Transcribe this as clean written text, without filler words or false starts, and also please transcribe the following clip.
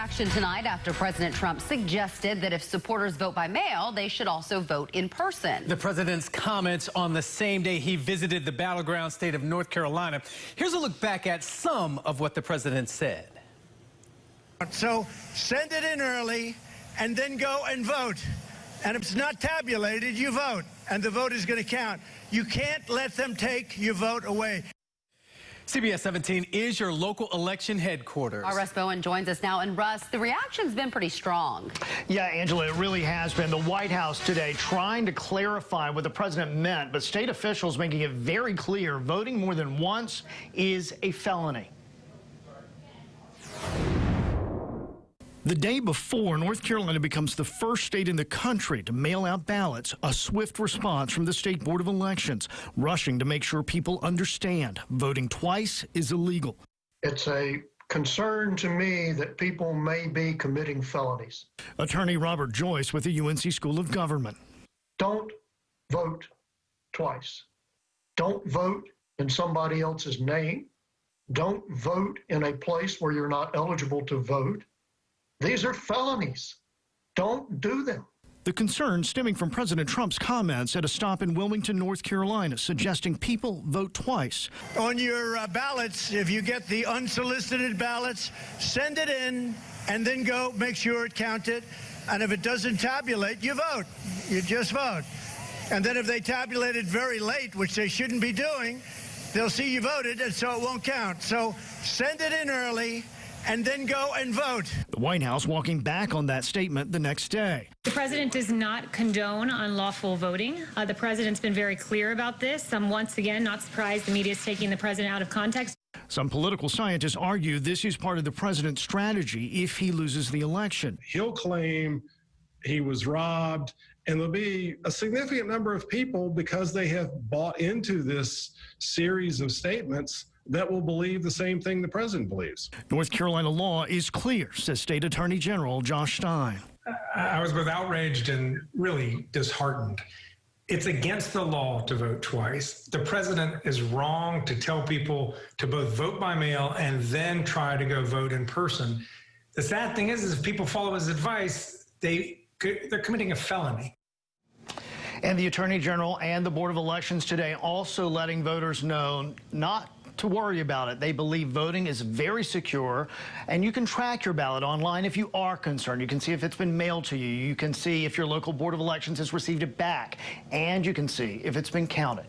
reaction tonight after President Trump suggested that if supporters vote by mail, they should also vote in person. The president's comments on the same day he visited the battleground state of North Carolina. Here's a look back at some of what the president said. So send it in early and then go and vote. And if it's not tabulated, you vote, and the vote is going to count. You can't let them take your vote away. CBS 17 is your local election headquarters. Our Russ Bowen joins us now. And Russ, the reaction's been pretty strong. Yeah, Angela, it really has been. The White House today trying to clarify what the president meant, but state officials making it very clear voting more than once is a felony. The day before, North Carolina becomes the first state in the country to mail out ballots, a swift response from the State Board of Elections, rushing to make sure people understand voting twice is illegal. It's a concern to me that people may be committing felonies. Attorney Robert Joyce with the UNC School of Government. Don't vote twice. Don't vote in somebody else's name. Don't vote in a place where you're not eligible to vote. These are felonies. Don't do them. The concern stemming from President Trump's comments at a stop in Wilmington, North Carolina, suggesting people vote twice. On your ballots, if you get the unsolicited ballots, send it in and then go make sure it counted. And if it doesn't tabulate, you vote. You just vote. And then if they tabulate it very late, which they shouldn't be doing, they'll see you voted, and so it won't count. So send it in early and then go and vote. The White House walking back on that statement the next day. The president does not condone unlawful voting. The president's been very clear about this. I'm once again not surprised the media is taking the president out of context. Some political scientists argue this is part of the president's strategy if he loses the election. He'll claim he was robbed, and there'll be a significant number of people, because they have bought into this series of statements, that will believe the same thing the president believes. North Carolina law is clear, says State Attorney General Josh Stein. I was both outraged and really disheartened. It's against the law to vote twice. The president is wrong to tell people to both vote by mail and then try to go vote in person. The sad thing is if people follow his advice, they're committing a felony. And the Attorney General and the Board of Elections today also letting voters know not to worry about it. They believe voting is very secure, and you can track your ballot online if you are concerned. You can see if it's been mailed to you. You can see if your local Board of Elections has received it back, and you can see if it's been counted.